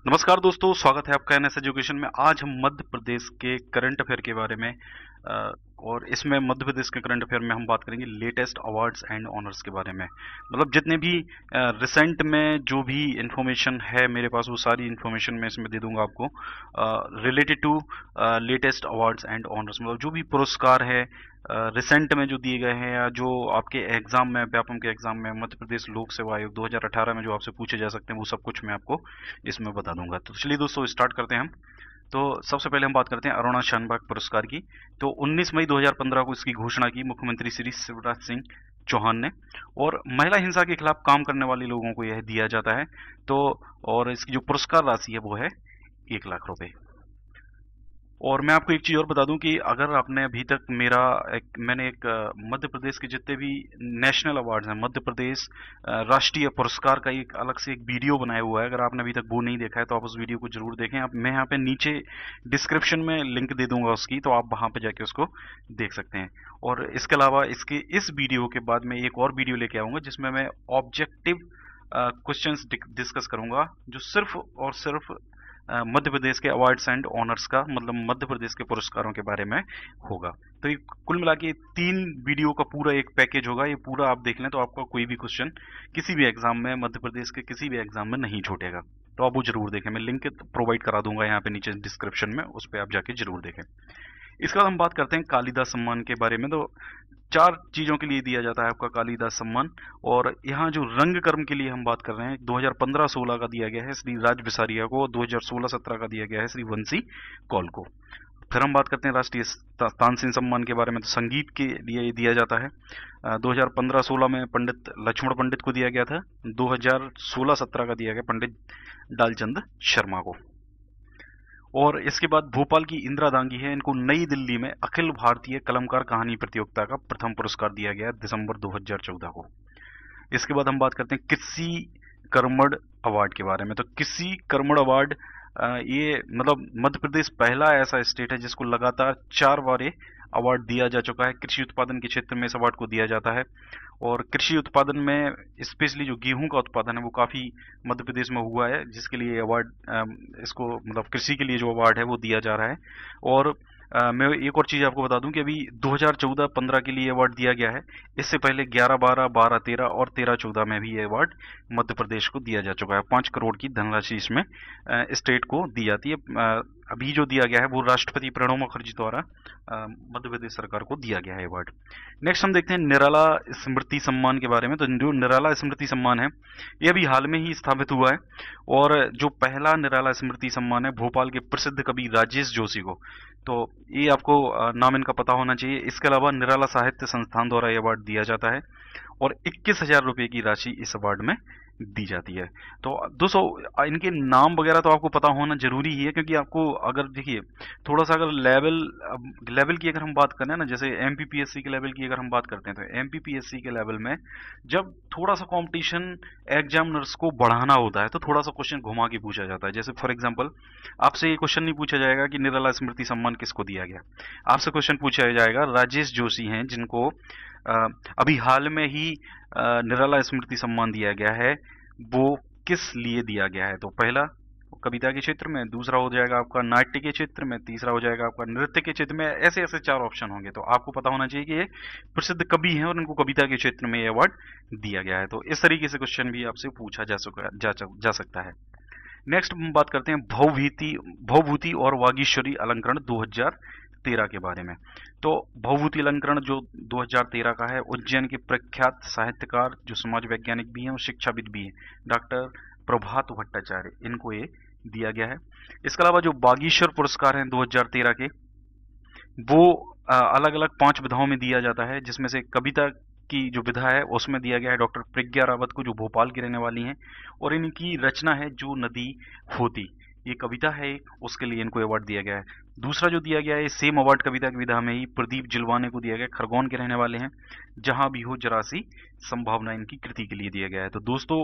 नमस्कार दोस्तों, स्वागत है आपका एनएस एजुकेशन में। आज हम मध्य प्रदेश के करंट अफेयर के बारे में और इसमें मध्य प्रदेश के करंट अफेयर में हम बात करेंगे लेटेस्ट अवार्ड्स एंड ऑनर्स के बारे में। मतलब जितने भी रिसेंट में जो भी इंफॉर्मेशन है मेरे पास, वो सारी इंफॉर्मेशन मैं इसमें दे दूंगा आपको related to latest awards and honours. मतलब जो भी पुरस्कार है रिसेंट में जो दिए गए हैं या जो आपके एग्जाम में, व्यापम के एग्जाम में, मध्य प्रदेश लोक सेवा आयोग 2018 में जो आपसे पूछे जा सकते हैं, वो सब कुछ मैं आपको इसमें बता दूंगा। तो चलिए दोस्तों स्टार्ट करते हैं हम। तो सबसे पहले हम बात करते हैं अरुणा शानभाग पुरस्कार की। तो 19 मई 2015 को इसकी घोषणा की मुख्यमंत्री श्री शिवराज सिंह चौहान ने। और महिला हिंसा के खिलाफ काम करने वाले लोगों को यह दिया जाता है। तो और इसकी जो पुरस्कार राशि है वो है 1 लाख रुपए। और मैं आपको एक चीज़ और बता दूं कि अगर आपने अभी तक मैंने एक मध्य प्रदेश के जितने भी नेशनल अवार्ड्स हैं, मध्य प्रदेश राष्ट्रीय पुरस्कार का एक अलग से एक वीडियो बनाया हुआ है। अगर आपने अभी तक वो नहीं देखा है तो आप उस वीडियो को जरूर देखें। मैं यहाँ पे नीचे डिस्क्रिप्शन में लिंक दे दूंगा उसकी, तो आप वहाँ पे जाके उसको देख सकते हैं। और इसके अलावा इस वीडियो के बाद मैं एक और वीडियो लेके आऊँगा जिसमें मैं ऑब्जेक्टिव क्वेश्चंस डिस्कस करूंगा, जो सिर्फ और सिर्फ मध्य प्रदेश के अवार्ड्स एंड ऑनर्स का, मतलब मध्य प्रदेश के पुरस्कारों के बारे में होगा। तो ये कुल मिला के 3 वीडियो का पूरा एक पैकेज होगा। ये पूरा आप देख लें तो आपका कोई भी क्वेश्चन किसी भी एग्जाम में, मध्य प्रदेश के किसी भी एग्जाम में नहीं छूटेगा। तो आप वो जरूर देखें। मैं लिंक प्रोवाइड करा दूंगा यहाँ पे नीचे डिस्क्रिप्शन में, उस पर आप जाके जरूर देखें। इसके बाद हम बात करते हैं कालिदास सम्मान के बारे में। तो 4 चीजों के लिए दिया जाता है आपका कालिदास सम्मान। और यहाँ जो रंग कर्म के लिए हम बात कर रहे हैं, 2015-16 का दिया गया है श्री राज बिसारिया को, 2016-17 का दिया गया है श्री वंशी कौल को। फिर हम बात करते हैं राष्ट्रीय तानसेन सम्मान के बारे में। तो संगीत के लिए दिया जाता है। 2015-16 में पंडित लक्ष्मण पंडित को दिया गया था। 2016-17 का दिया गया पंडित डालचंद शर्मा को। और इसके बाद भोपाल की इंदिरा दांगी है, इनको नई दिल्ली में अखिल भारतीय कलमकार कहानी प्रतियोगिता का प्रथम पुरस्कार दिया गया दिसंबर 2014 को। इसके बाद हम बात करते हैं कृषि कर्मण अवार्ड के बारे में। तो कृषि कर्मण अवार्ड ये मतलब मध्य प्रदेश पहला ऐसा स्टेट है जिसको लगातार 4 बार अवार्ड दिया जा चुका है। कृषि उत्पादन के क्षेत्र में इस अवार्ड को दिया जाता है। और कृषि उत्पादन में स्पेशली जो गेहूं का उत्पादन है वो काफी मध्य प्रदेश में हुआ है, जिसके लिए अवार्ड इसको मतलब कृषि के लिए जो अवार्ड है वो दिया जा रहा है। और मैं एक और चीज आपको बता दूं कि अभी 2014-15 के लिए अवार्ड दिया गया है। इससे पहले 11-12, 12-13 और 13-14 में भी ये अवार्ड मध्य प्रदेश को दिया जा चुका है। 5 करोड़ की धनराशि इसमें स्टेट को दी जाती है। अभी जो दिया गया है वो राष्ट्रपति प्रणब मुखर्जी द्वारा मध्य प्रदेश सरकार को दिया गया है अवार्ड। नेक्स्ट हम देखते हैं निराला स्मृति सम्मान के बारे में। तो जो निराला स्मृति सम्मान है ये अभी हाल में ही स्थापित हुआ है। और जो पहला निराला स्मृति सम्मान है भोपाल के प्रसिद्ध कवि राजेश जोशी को। तो ये आपको नाम इनका पता होना चाहिए। इसके अलावा निराला साहित्य संस्थान द्वारा ये अवार्ड दिया जाता है और 21,000 रुपए की राशि इस अवार्ड में दी जाती है। तो दोस्तों इनके नाम वगैरह तो आपको पता होना जरूरी ही है, क्योंकि आपको अगर देखिए थोड़ा सा अगर लेवल की अगर हम बात करें ना, जैसे एमपीपीएससी के लेवल की अगर हम बात करते हैं, तो एमपीपीएससी के लेवल में जब थोड़ा सा कंपटीशन एग्जामिनर्स को बढ़ाना होता है तो थोड़ा सा क्वेश्चन घुमा के पूछा जाता है। जैसे फॉर एग्जाम्पल आपसे ये क्वेश्चन नहीं पूछा जाएगा कि निराला स्मृति सम्मान किसको दिया गया। आपसे क्वेश्चन पूछा जाएगा राजेश जोशी हैं जिनको अभी हाल में ही निराला स्मृति सम्मान दिया गया है, वो किस लिए दिया गया है। तो पहला कविता के क्षेत्र में, दूसरा हो जाएगा आपका नाट्य के क्षेत्र में, तीसरा हो जाएगा आपका नृत्य के क्षेत्र में। ऐसे ऐसे 4 ऑप्शन होंगे। तो आपको पता होना चाहिए कि ये प्रसिद्ध कवि हैं और इनको कविता के क्षेत्र में ये अवार्ड दिया गया है। तो इस तरीके से क्वेश्चन भी आपसे पूछा जा सकता है। नेक्स्ट हम बात करते हैं भवभूति और वागीश्वरी अलंकरण 2013 के बारे में। तो भवभूति अलंकरण जो 2013 का है, उज्जैन के प्रख्यात साहित्यकार जो समाज वैज्ञानिक भी हैं और शिक्षाविद भी हैं, डॉक्टर प्रभात भट्टाचार्य, इनको ये दिया गया है। इसके अलावा जो बागीश्वर पुरस्कार हैं 2013 के, वो अलग अलग 5 विधाओं में दिया जाता है, जिसमें से कविता की जो विधा है उसमें दिया गया है डॉक्टर प्रज्ञा रावत को, जो भोपाल की रहने वाली हैं। और इनकी रचना है जो नदी होती, ये कविता है, उसके लिए इनको अवार्ड दिया गया है। दूसरा जो दिया गया है सेम अवार्ड कविता की विधा में ही प्रदीप जिलवाने को दिया गया, खरगोन के रहने वाले हैं। जहां भी हो जरा सी संभावना इनकी कृति के लिए दिया गया है। तो दोस्तों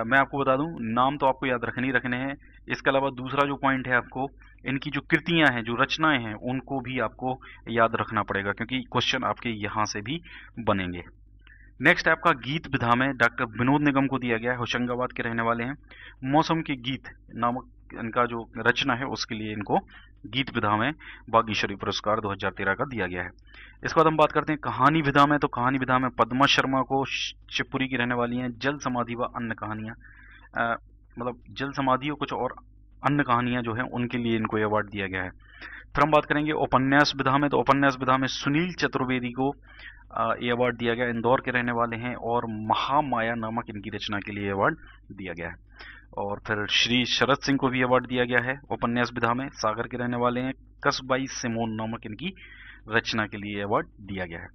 मैं आपको बता दूं, नाम तो आपको याद रखने ही रखने हैं। इसके अलावा दूसरा जो पॉइंट है, आपको इनकी जो कृतियां हैं, जो रचनाएं हैं, उनको भी आपको याद रखना पड़ेगा, क्योंकि क्वेश्चन आपके यहाँ से भी बनेंगे। नेक्स्ट है आपका गीत विधा में डॉक्टर विनोद निगम को दिया गया है, होशंगाबाद के रहने वाले हैं। मौसम के गीत नामक इनका जो रचना है उसके लिए इनको गीत विधा में बागीश्वरी पुरस्कार 2013 का दिया गया है। इसके बाद हम बात करते हैं कहानी विधा में, तो कहानी विधा में पद्मा शर्मा को, शिवपुरी की रहने वाली हैं, जल समाधि व अन्य कहानियां, मतलब जल समाधि और कुछ और अन्य कहानियां जो हैं उनके लिए इनको ये अवार्ड दिया गया है। फिर हम बात करेंगे उपन्यास विधा में, तो उपन्यास विधा में सुनील चतुर्वेदी को ये अवार्ड दिया गया, इंदौर के रहने वाले हैं और महामाया नामक इनकी रचना के लिए अवार्ड दिया गया है। और फिर श्री शरद सिंह को भी अवार्ड दिया गया है उपन्यास विधा में, सागर के रहने वाले हैं, कसबाई सिमोन नामक इनकी रचना के लिए अवार्ड दिया गया है।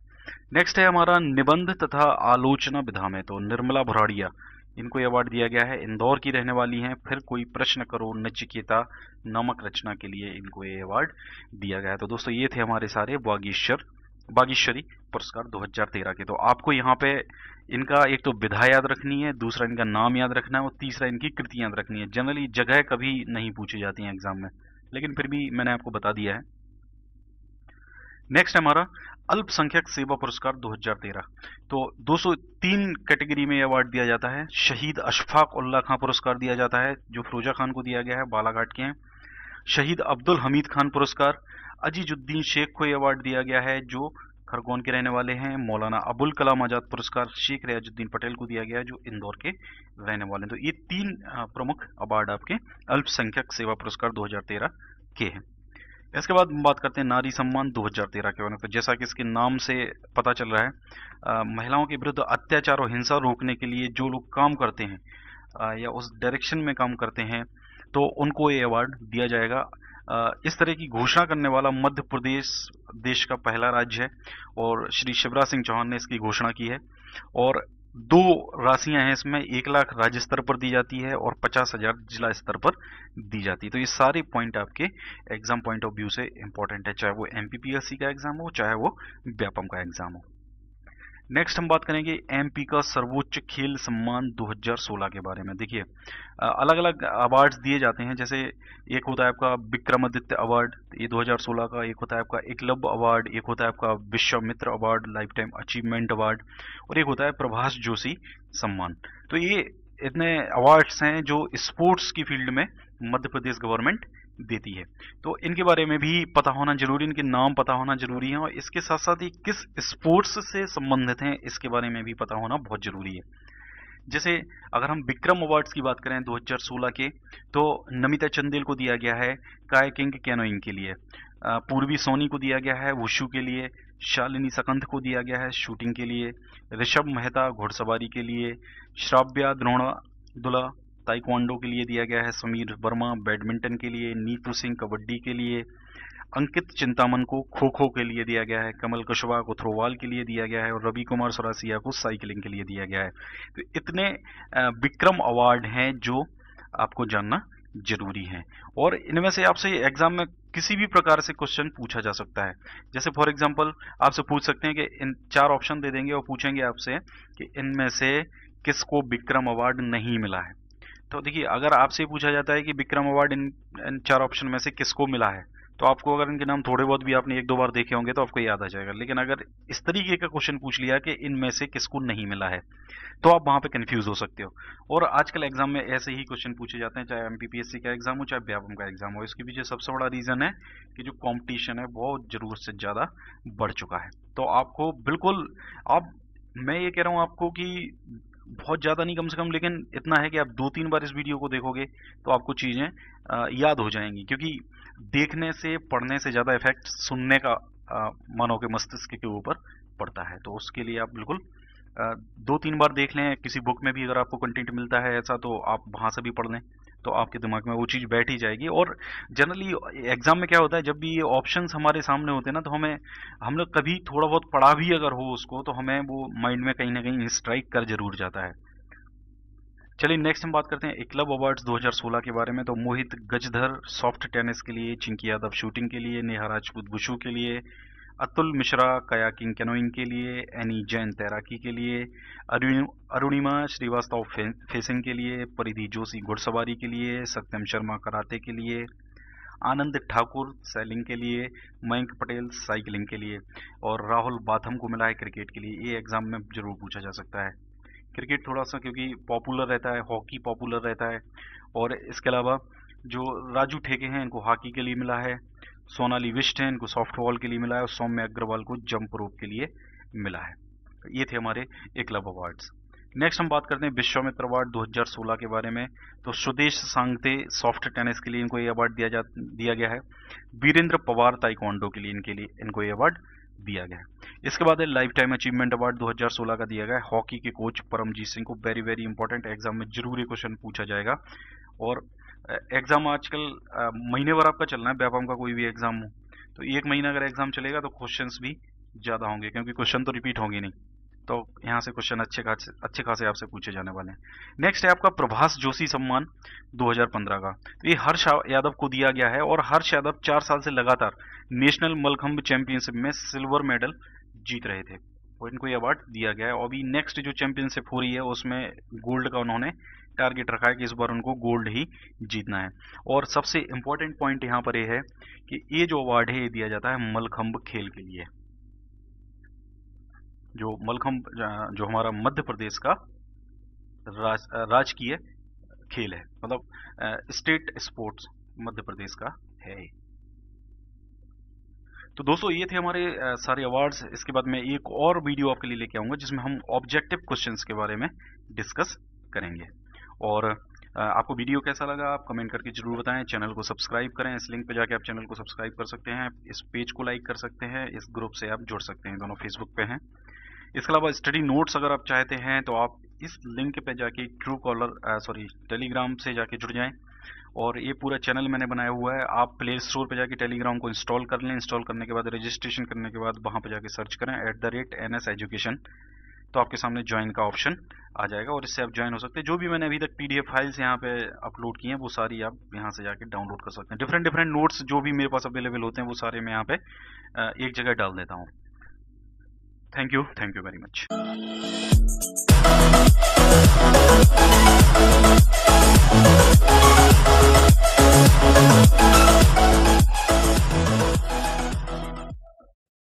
नेक्स्ट है हमारा निबंध तथा आलोचना विधा में, तो निर्मला भराड़िया इनको अवार्ड दिया गया है, इंदौर की रहने वाली हैं। फिर कोई प्रश्न करो नचिकेता नामक रचना के लिए इनको ये अवार्ड दिया गया है। तो दोस्तों ये थे हमारे सारे बागीश्वरी पुरस्कार 2013 के। तो आपको यहाँ पे इनका एक तो विधा याद रखनी है, दूसरा इनका नाम याद रखना है और तीसरा इनकी कृति याद रखनी है। जनरली जगह कभी नहीं पूछी जाती है एग्जाम में, लेकिन फिर भी मैंने आपको बता दिया है। नेक्स्ट हमारा अल्पसंख्यक सेवा पुरस्कार 2013। तो 203 कैटेगरी में अवार्ड दिया जाता है। शहीद अशफाक उल्ला खां पुरस्कार दिया जाता है जो फिरोजा खान को दिया गया है, बालाघाट के हैं। शहीद अब्दुल हमीद खान पुरस्कार अजीजुद्दीन शेख को अवार्ड दिया गया है जो खरगोन के रहने वाले हैं। मौलाना अबुल कलाम आजाद पुरस्कार शेख रियाजुद्दीन पटेल को दिया गया है जो इंदौर के रहने वाले हैं। तो ये 3 प्रमुख अवार्ड आपके अल्पसंख्यक सेवा पुरस्कार 2013 के हैं। इसके बाद हम बात करते हैं नारी सम्मान 2013 के बारे में। तो जैसा कि इसके नाम से पता चल रहा है, महिलाओं के विरुद्ध अत्याचार और हिंसा रोकने के लिए जो लोग काम करते हैं या उस डायरेक्शन में काम करते हैं तो उनको ये अवार्ड दिया जाएगा। इस तरह की घोषणा करने वाला मध्य प्रदेश देश का पहला राज्य है और श्री शिवराज सिंह चौहान ने इसकी घोषणा की है। और 2 राशियां हैं इसमें, 1 लाख राज्य स्तर पर दी जाती है और 50,000 जिला स्तर पर दी जाती है। तो ये सारे पॉइंट आपके एग्जाम पॉइंट ऑफ व्यू से इंपॉर्टेंट है, चाहे वो एमपीपीएससी का एग्जाम हो चाहे वो व्यापम का एग्जाम हो। नेक्स्ट हम बात करेंगे एमपी का सर्वोच्च खेल सम्मान 2016 के बारे में। देखिए अलग अलग अवार्ड्स दिए जाते हैं, जैसे एक होता है आपका विक्रमादित्य अवार्ड, ये 2016 का। एक होता है आपका एकलव्य अवार्ड, एक होता है आपका Vishwamitra award, life time achievement award, और एक होता है प्रभाष जोशी सम्मान। तो ये इतने अवार्ड्स हैं जो स्पोर्ट्स की फील्ड में मध्य प्रदेश गवर्नमेंट देती है। तो इनके बारे में भी पता होना जरूरी, इनके नाम पता होना जरूरी है और इसके साथ साथ ही किस स्पोर्ट्स से संबंधित हैं इसके बारे में भी पता होना बहुत जरूरी है। जैसे अगर हम विक्रम अवार्ड्स की बात करें 2016 के, तो नमिता चंदेल को दिया गया है कायाकिंग कैनोइंग के लिए, पूर्वी सोनी को दिया गया है वुशु के लिए, शालिनी सकंद को दिया गया है शूटिंग के लिए, ऋषभ मेहता घुड़सवारी के लिए, श्राव्या द्रोणादुला ताइक्वांडो के लिए दिया गया है, समीर वर्मा बैडमिंटन के लिए, नीतू सिंह कबड्डी के लिए, अंकित चिंतामन को खो खो के लिए दिया गया है, कमल कुशवाहा को थ्रोबॉल के लिए दिया गया है और रवि कुमार सौरासिया को साइकिलिंग के लिए दिया गया है। तो इतने विक्रम अवार्ड हैं जो आपको जानना जरूरी है और इनमें से आपसे एग्जाम में किसी भी प्रकार से क्वेश्चन पूछा जा सकता है। जैसे फॉर एग्जांपल आपसे पूछ सकते हैं कि इन 4 ऑप्शन दे देंगे और पूछेंगे आपसे कि इनमें से किसको विक्रम अवार्ड नहीं मिला है। तो देखिए अगर आपसे पूछा जाता है कि विक्रम अवार्ड इन 4 ऑप्शन में से किसको मिला है, तो आपको अगर इनके नाम थोड़े बहुत भी आपने 1-2 बार देखे होंगे तो आपको याद आ जाएगा। लेकिन अगर इस तरीके का क्वेश्चन पूछ लिया कि इनमें से किसको नहीं मिला है, तो आप वहां पे कंफ्यूज हो सकते हो। और आजकल एग्जाम में ऐसे ही क्वेश्चन पूछे जाते हैं, चाहे एमपीपीएससी का एग्जाम हो चाहे व्यापम का एग्जाम हो। इसके पीछे सबसे बड़ा रीजन है कि जो कॉम्पिटिशन है बहुत जरूरत से ज्यादा बढ़ चुका है। तो आपको बिल्कुल मैं ये कह रहा हूँ आपको कि बहुत ज़्यादा नहीं, कम से कम लेकिन इतना है कि आप 2-3 बार इस वीडियो को देखोगे तो आपको चीज़ें याद हो जाएंगी, क्योंकि देखने से पढ़ने से ज़्यादा इफेक्ट सुनने का मानव के मस्तिष्क के ऊपर पड़ता है। तो उसके लिए आप बिल्कुल 2-3 बार देख लें। किसी बुक में भी अगर आपको कंटेंट मिलता है ऐसा तो आप वहाँ से भी पढ़ लें, तो आपके दिमाग में वो चीज़ बैठ ही जाएगी। और जनरली एग्जाम में क्या होता है, जब भी ये ऑप्शंस हमारे सामने होते हैं ना, तो हम लोग कभी थोड़ा बहुत पढ़ा भी अगर हो उसको, तो हमें वो माइंड में कहीं ना कहीं स्ट्राइक कर जरूर जाता है। चलिए नेक्स्ट हम बात करते हैं एकलव्य अवार्ड्स 2016 के बारे में। तो मोहित गजधर सॉफ्ट टेनिस के लिए, चिंकी यादव शूटिंग के लिए, नेहा राजपूत वुशु के लिए, अतुल मिश्रा कयाकिंग कैनोइंग के लिए, एनी जैन तैराकी के लिए, अरुणिमा श्रीवास्तव फेसिंग के लिए, परिधि जोशी घुड़सवारी के लिए, सत्यम शर्मा कराटे के लिए, आनंद ठाकुर सैलिंग के लिए, मयंक पटेल साइकिलिंग के लिए, और राहुल बाथम को मिला है क्रिकेट के लिए। ये एग्जाम में जरूर पूछा जा सकता है। क्रिकेट थोड़ा सा क्योंकि पॉपुलर रहता है, हॉकी पॉपुलर रहता है, और इसके अलावा जो राजू ठेके हैं इनको हॉकी के लिए मिला है, सोनाली विष्ट हैं इनको सॉफ्टबॉल के लिए मिला है, और सौम्य अग्रवाल को जंप रोप के लिए मिला है। ये थे हमारे एकलव्य अवार्ड्स। नेक्स्ट हम बात करते हैं विश्वामित्र अवार्ड 2016 के बारे में। तो सुदेश सांगते सॉफ्ट टेनिस के लिए इनको ये अवार्ड दिया गया है। वीरेंद्र पवार ताइक्वांडो के लिए इनको ये अवार्ड दिया गया है। इसके बाद है लाइफ टाइम अचीवमेंट अवार्ड 2016 का दिया गया है हॉकी के कोच परमजीत सिंह को। वेरी वेरी इंपॉर्टेंट, एग्जाम में जरूर ये क्वेश्चन पूछा जाएगा। और एग्जाम आजकल महीने भर आपका चलना है, व्यापम का कोई भी एग्जाम हो तो एक महीना अगर एग्जाम चलेगा तो क्वेश्चंस भी ज्यादा होंगे, क्योंकि क्वेश्चन तो रिपीट होंगे नहीं, तो यहाँ से क्वेश्चन अच्छे खासे आपसे पूछे जाने वाले हैं। नेक्स्ट है आपका प्रभास जोशी सम्मान 2015 का। तो ये हर्ष यादव को दिया गया है, और हर्ष यादव 4 साल से लगातार नेशनल मलखंभ चैंपियनशिप में सिल्वर मेडल जीत रहे थे, और इनको ये अवार्ड दिया गया है। और अभी नेक्स्ट जो चैंपियनशिप हो रही है उसमें गोल्ड का उन्होंने टारगेट रखा है कि इस बार उनको गोल्ड ही जीतना है। और सबसे इंपॉर्टेंट पॉइंट यहाँ पर ये है कि ये जो अवार्ड है ये दिया जाता है मलखंभ खेल के लिए। जो मलखंभ जो हमारा मध्य प्रदेश का राजकीय खेल है, मतलब स्टेट स्पोर्ट्स मध्य प्रदेश का है। तो दोस्तों ये थे हमारे सारे अवार्ड्स। इसके बाद मैं एक और वीडियो आपके लिए लेके आऊंगा जिसमें हम ऑब्जेक्टिव क्वेश्चंस के बारे में डिस्कस करेंगे। और आपको वीडियो कैसा लगा आप कमेंट करके जरूर बताएं। चैनल को सब्सक्राइब करें, इस लिंक पे जाके आप चैनल को सब्सक्राइब कर सकते हैं, इस पेज को लाइक कर सकते हैं, इस ग्रुप से आप जुड़ सकते हैं, दोनों फेसबुक पे हैं। इसके अलावा स्टडी नोट्स अगर आप चाहते हैं तो आप इस लिंक पे जाके टेलीग्राम से जाके जुड़ जाएं। और ये पूरा चैनल मैंने बनाया हुआ है, आप प्ले स्टोर पे जाके टेलीग्राम को इंस्टॉल कर लें। इंस्टॉल करने के बाद रजिस्ट्रेशन करने के बाद वहां पे जाके सर्च करें @NS Education, तो आपके सामने ज्वाइन का ऑप्शन आ जाएगा, और इससे आप ज्वाइन हो सकते हैं। जो भी मैंने अभी तक PDF फाइल्स यहाँ पे अपलोड की हैं वो सारी आप यहाँ से जाके डाउनलोड कर सकते हैं। डिफरेंट नोट्स जो भी मेरे पास अवेलेबल होते हैं वो सारे मैं यहाँ पे एक जगह डाल देता हूँ। Thank you very much.